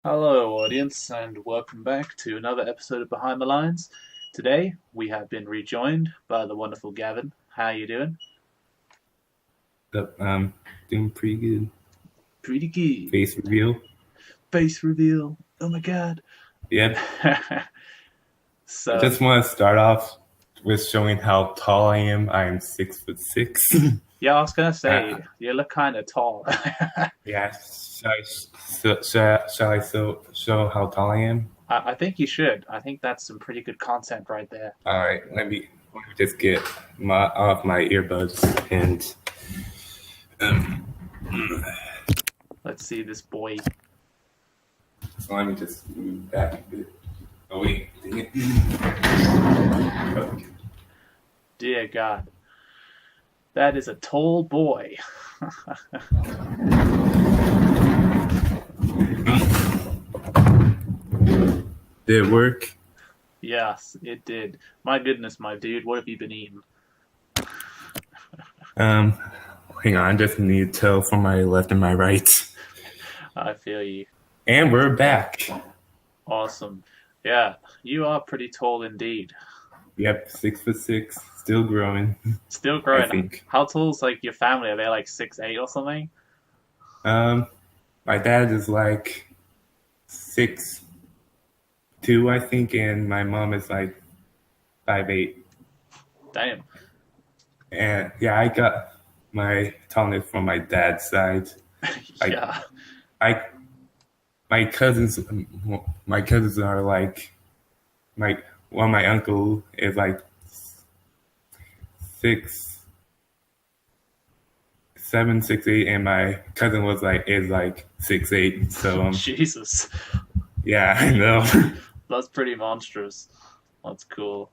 Hello, audience, and welcome back to another episode of Behind the Lines. Today, we have been rejoined by the wonderful Gavin. How are you doing? Up, doing pretty good. Pretty good. Face reveal. Face reveal. Oh my god. Yep. I So, just want to start off with showing how tall I am. I am 6'6". yeah, I was gonna say, uh, you look kind of tall. yeah. Shall I show how tall I am? I think you should. I think that's some pretty good content right there. All right. Let me just get my off my earbuds and um. Let's see this boy. So let me just move back a bit. Oh wait, dang it. Okay. Dear God, that is a tall boy. Did it work? Yes, it did. My goodness, my dude, what have you been eating? Um. Hang on. I just need to tell from my left and my right. I feel you. And we're back. Awesome. Yeah, you are pretty tall indeed. Yep, 6'6", still growing. Still I growing. think. How tall is like your family? Are they like 6'8" or something? Um, my dad is like 6'2", I think, and my mom is like 5'8". Damn. And yeah, I got my tallness from my dad's side. I, Yeah. I, my cousins, my cousins are like my my uncle is like 6'7", 6'8", and my cousin is like 6'8". So Jesus. yeah, I know. That's pretty monstrous. That's cool.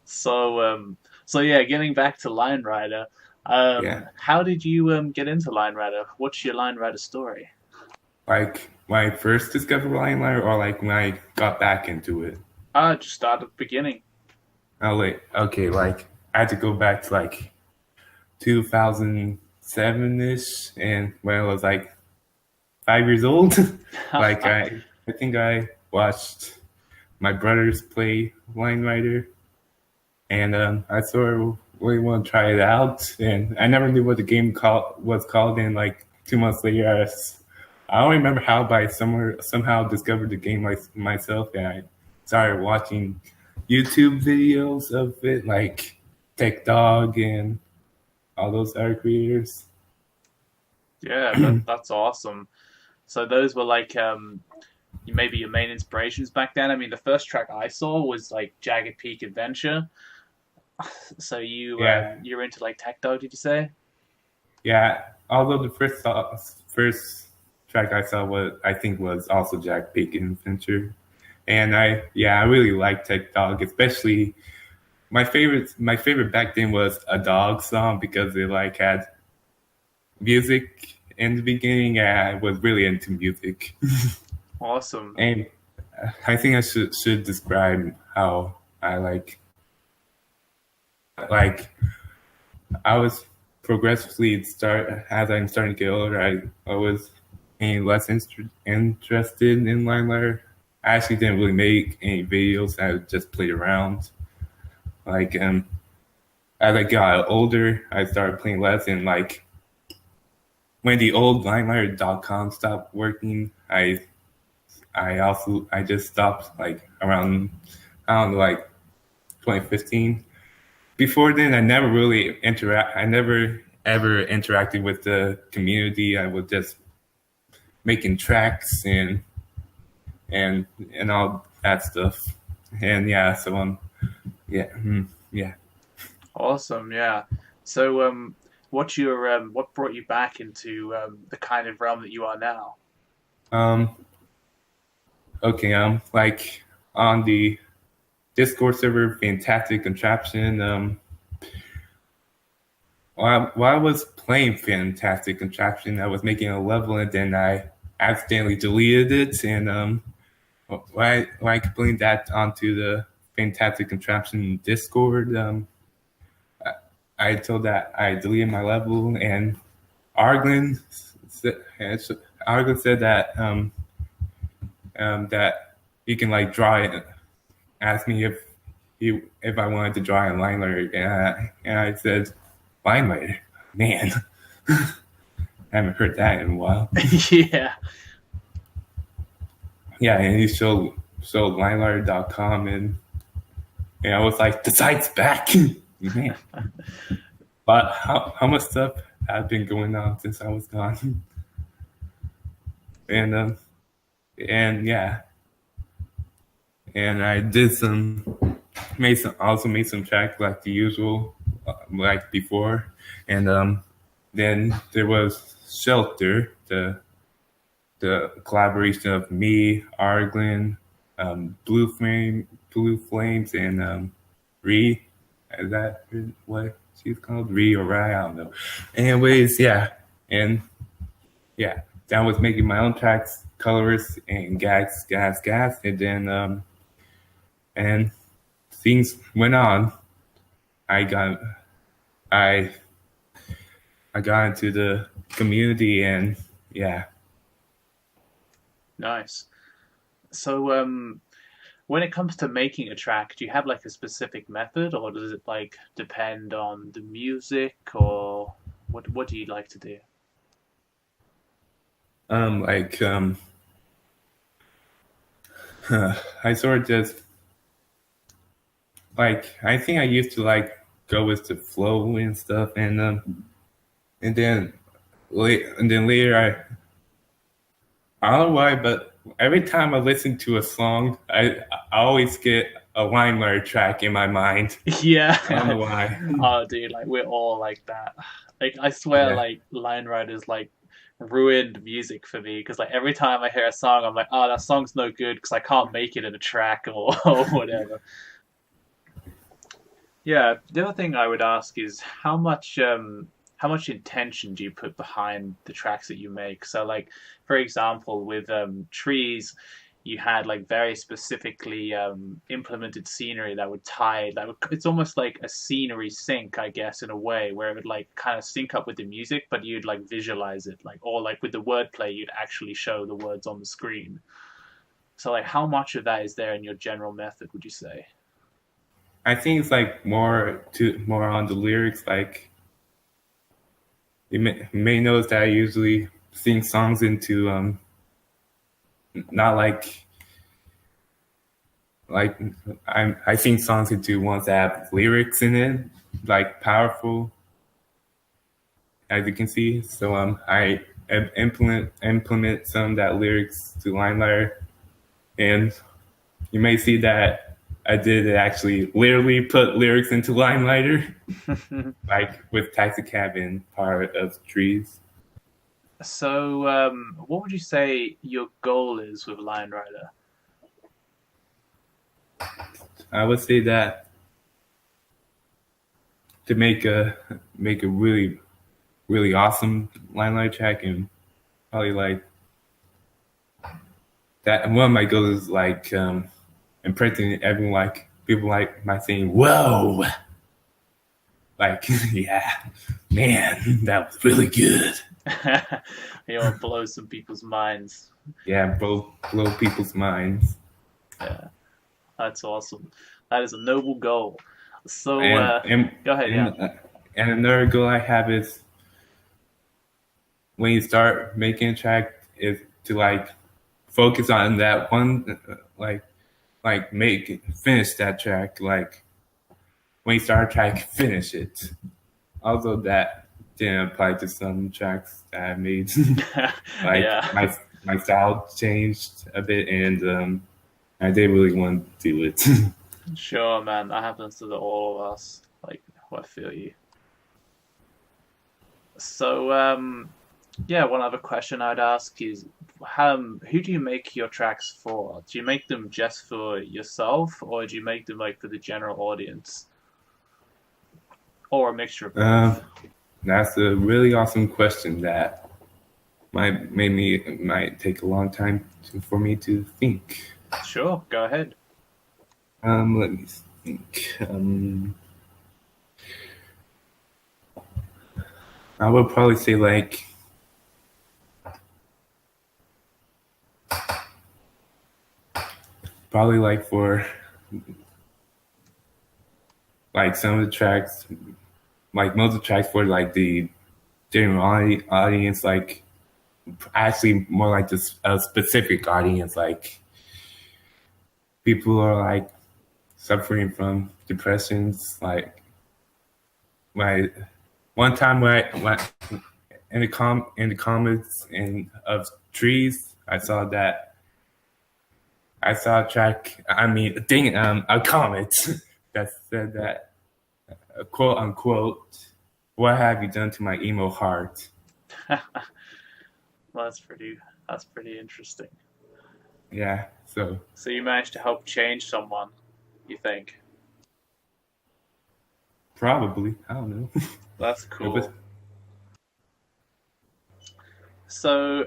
So yeah, getting back to Line Rider. Yeah, How did you get into Line Rider? What's your Line Rider story? like when I first discovered Lion Liar, or like when I got back into it. Just start at the beginning. Oh wait, okay, like I had to go back to like 2007 ish, and when I was like 5 years old, like I think I watched my brothers play Line Rider, and I sort of really want to try it out, and I never knew what the game was called, and like 2 months later, I don't remember how, but I somehow discovered the game myself, and I started watching YouTube videos of it, like Tech Dog and all those other creators. Yeah, that's awesome. So those were like maybe your main inspirations back then. I mean, the first track I saw was like Jagged Peak Adventure. So Yeah, you're into like techno, did you say? yeah. Although the first track I saw was I think was also Jack Bacon Adventure, and I really like Tech Dog, especially my favorite back then was a dog song because it like had music in the beginning. And I was really into music, Awesome. and I think I should describe how I like I was progressively start as I'm starting to get older. I was getting less interested in Limelight. I actually didn't really make any videos. I just played around. Like as I got older, I started playing less. And like when the old Limelight.com stopped working, I just stopped like around I don't know like 2015. Before then, I never ever interacted with the community. I was just making tracks and all that stuff. And yeah, so yeah, yeah. Awesome, yeah. So what brought you back into the kind of realm that you are now? Um, okay, like on the Discord server, Fantastic Contraption. While I was playing Fantastic Contraption, I was making a level and then I accidentally deleted it. And when I complained that onto the Fantastic Contraption Discord, I, I told that I deleted my level, and Arglen said, Arglen said that that he can like draw it. Asked me if I wanted to draw a line letter, and I said line letter. Man, I haven't heard that in a while. Yeah. Yeah, and he showed lineletter.com, and I was like, the site's back, man. But how much stuff had been going on since I was gone, and and yeah, and I did also made some tracks like the usual, like before, and then there was Shelter, the collaboration of me, Arglen, Blue Flames, and Ree. Is that what she's called? Ree or Rai? I don't know. Anyways, yeah, and yeah, that was making my own tracks, colors, and gas, and then and things went on. I got I I got into the community, and yeah. Nice. So, when it comes to making a track, do you have like a specific method, or does it like depend on the music, or what do you like to do? Like I sort of just like I think I used to like go with the flow and stuff, and then later I don't know why, but every time I listen to a song, I always get a line letter track in my mind. Yeah. I don't know why. Oh, dude, like we're all like that. Like I swear, Yeah, like line writers like ruined music for me because like every time I hear a song, I'm like, oh, that song's no good because I can't make it in a track or, or whatever. Yeah, the other thing I would ask is how much intention do you put behind the tracks that you make? So like for example with trees you had like very specifically implemented scenery that would tie that would it's almost like a scenery sync I guess in a way where it would like kind of sync up with the music but you'd like visualize it like or like with the wordplay you'd actually show the words on the screen. So like how much of that is there in your general method would you say? I think it's like more on the lyrics. Like you may notice that I usually sing songs into not like I sing songs into ones that have lyrics in it, like powerful, as you can see. So I implement some of that lyrics to LimeWire, and you may see that I did actually literally put lyrics into LimeWriter, like with Taxi Cab and part of Trees. So, what would you say your goal is with Line Rider? I would say that to make a really awesome limelight track, and probably like that. And one of my goals is like impressing everyone, like people like my saying, "Whoa!" Like, yeah, man, that was really good. You know, blow some people's minds. Yeah, blow people's minds. Yeah, that's awesome. That is a noble goal. So, And and go ahead. and Yeah. and another goal I have is when you start making a track is to like focus on that one, like finish that track. Like when you start a track, finish it. Although that didn't apply to some tracks that I made. Like Yeah. my style changed a bit, and I didn't really want to do it. Sure, man. That happens to all of us. Like, I feel you. So, yeah, one other question I'd ask is, who do you make your tracks for? Do you make them just for yourself, or do you make them like for the general audience, or a mixture of uh, both? that's a really awesome question that might take a long time for me to think. Sure, go ahead. Let me think. I would probably say like probably like for like some of the tracks, like most of the tracks for like the general audience, like actually more like this a specific audience, like people are like suffering from depressions. Like one time when in the comments in of trees, I saw a track. I mean, a thing, a comment that said that quote unquote, "What have you done to my emo heart?" Well, that's pretty interesting. Yeah, so So you managed to help change someone, you think? probably I don't know. That's It was cool. So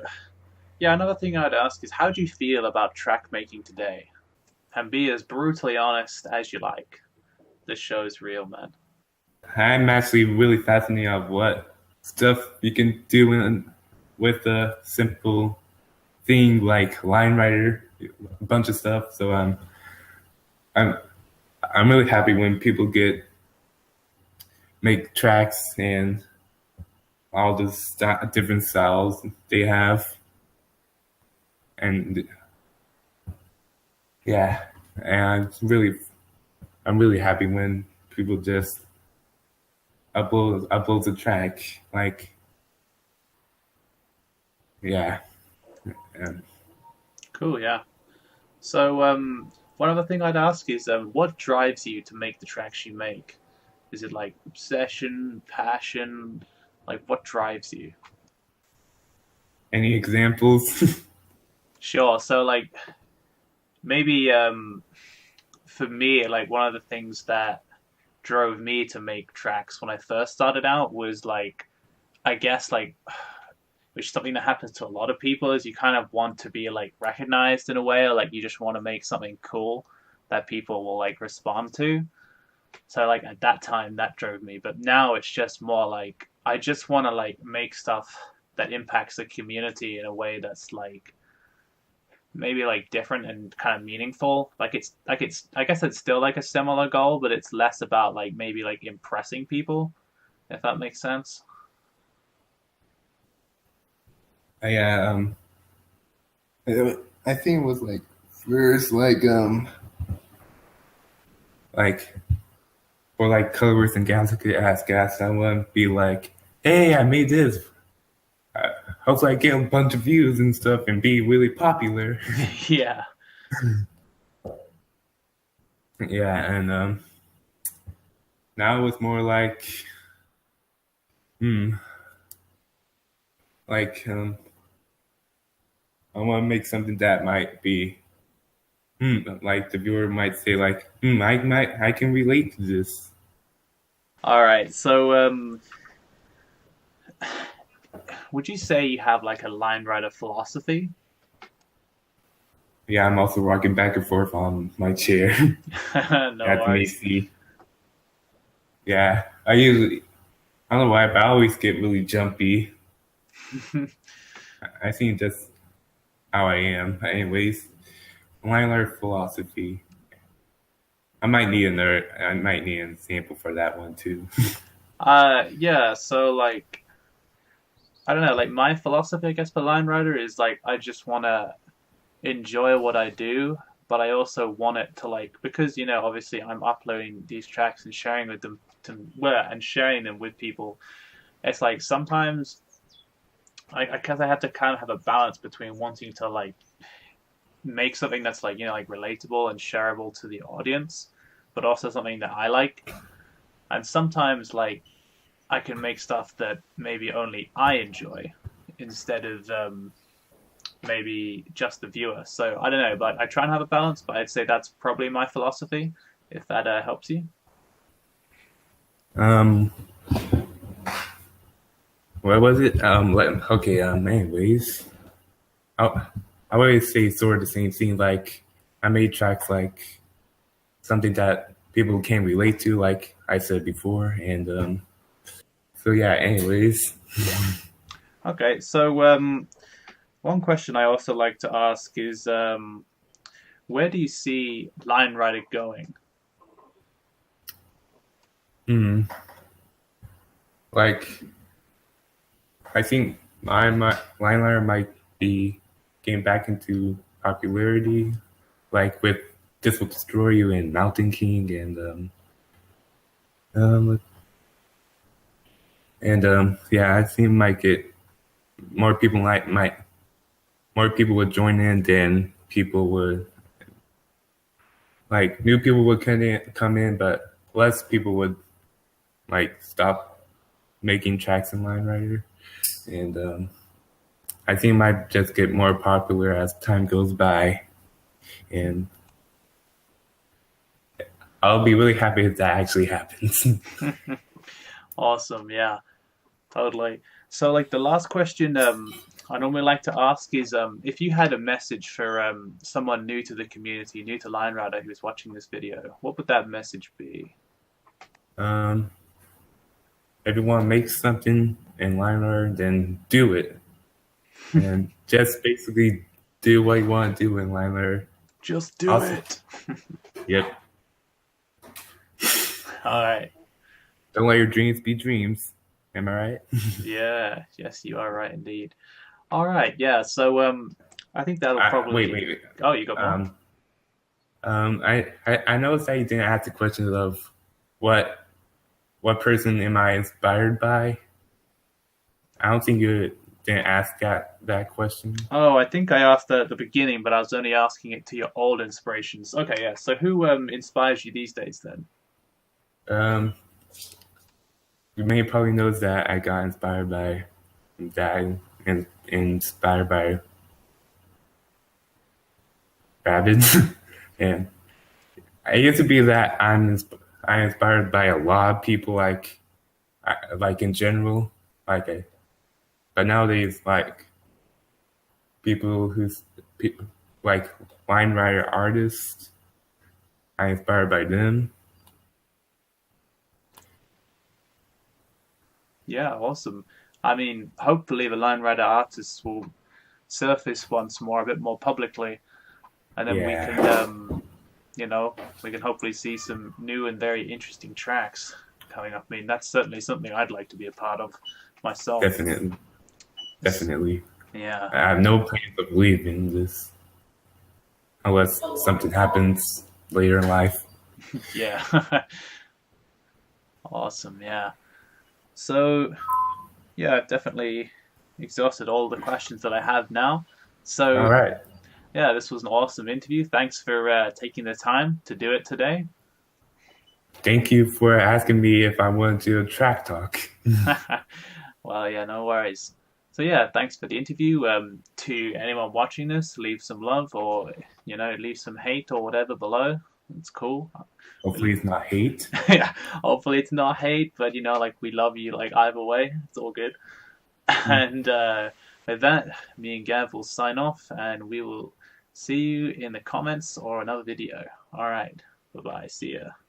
yeah, another thing I'd ask is how do you feel about track making today? And be as brutally honest as you like. This show's real, man. I'm actually really fascinated of what stuff you can do with a simple thing like line writer, a bunch of stuff. So I'm I'm really happy when people get make tracks and all the different styles they have, and yeah, and I'm really happy when people just upload the track. Like yeah, and Cool, yeah. So one other thing I'd ask is what drives you to make the tracks you make? Is it like obsession, passion? Like what drives you? any examples? Sure. So like maybe for me, like one of the things that drove me to make tracks when I first started out was like I guess like which is something that happens to a lot of people is you kind of want to be like recognized in a way or like you just want to make something cool that people will like respond to. So like at that time that drove me, but now it's just more like I just want to like make stuff that impacts the community in a way that's like maybe like different and kind of meaningful. Like it's I guess it's still like a similar goal, but it's less about like maybe like impressing people, if that makes sense. Yeah, I think it was like first like for like colors and gals who could ask gas someone be like, "Hey, I made this. I hopefully I get a bunch of views and stuff and be really popular." Yeah. Yeah, and now it's more like, hmm, like I want to make something that might be, like the viewer might say like, I can relate to this. All right. So would you say you have like a line writer philosophy? Yeah, I'm also rocking back and forth on my chair No at the worries. AC. Yeah, I don't know why, but I always get really jumpy. I think that's how I am. Anyways, line art philosophy. I might need an example for that one too. Yeah, so like I don't know, like my philosophy I guess for line writer is like I just wanna enjoy what I do, but I also want it to like because obviously I'm uploading these tracks and sharing with them to well and sharing them with people. It's like sometimes I guess I have to kind of have a balance between wanting to like make something that's like like relatable and shareable to the audience, but also something that I like. And sometimes like I can make stuff that maybe only I enjoy instead of maybe just the viewer. So I don't know, but I try and have a balance. But I'd say that's probably my philosophy. If that helps you. um, what was it? Okay. Anyways, I I always say sort of the same thing. Like I made tracks like something that people can relate to, like I said before, and so yeah. Anyways, Okay, so one question I also like to ask is where do you see Line Rider going? Hmm. Like, I think Limelight might be getting back into popularity, like with This Will Destroy You and Mountain King um, yeah, I think it might get more people might more people would join in than people would like new people would come in, but less people would like stop making tracks in Line Rider, and I think it might just get more popular as time goes by, and I'll be really happy if that actually happens. Awesome, yeah, totally. So, like the last question, I normally like to ask is, if you had a message for someone new to the community, new to Line Rider, who's watching this video, what would that message be? um, Everyone makes something in Line Rider, then do it, and just basically do what you want to do in Line Rider. Just do Also, it. yep, All right. don't let your dreams be dreams. Am I right? Yeah. Yes, you are right indeed. All right. Yeah. So, I think that'll Wait, probably. wait, wait. Oh, you got more? Um, I noticed that you didn't ask the question of what what person am I inspired by. I don't think you didn't ask that question. Oh, I think I asked that at the beginning, but I was only asking it to your old inspirations. Okay, yeah. So who inspires you these days then? Um, you may probably knows that I got inspired by that and inspired by rabbits, and it used to be that I'm inspired by a lot of people like in general but nowadays like people people like line writer artists. I'm inspired by them. Yeah, awesome. I mean, hopefully the Line Rider artists will surface once more, a bit more publicly, and then we can, Yeah, we can hopefully see some new and very interesting tracks coming up. I mean, that's certainly something I'd like to be a part of myself. definitely, definitely. Yeah, I have no plans of leaving this unless something happens later in life. yeah. Awesome, yeah. So, yeah, I've definitely exhausted all the questions that I have now. All So, right. yeah, this was an awesome interview. Thanks for taking the time to do it today. Thank you for asking me if I want to do a track talk. Well, yeah, no worries. So, yeah, thanks for the interview. To anyone watching this, leave some love or, leave some hate or whatever below. It's cool. Hopefully, it's not hate. Yeah, hopefully it's not hate, but, like we love you, like either way. It's all good. And with that, me and Gav will sign off and we will see you in the comments or another video. All right. Bye bye. See ya.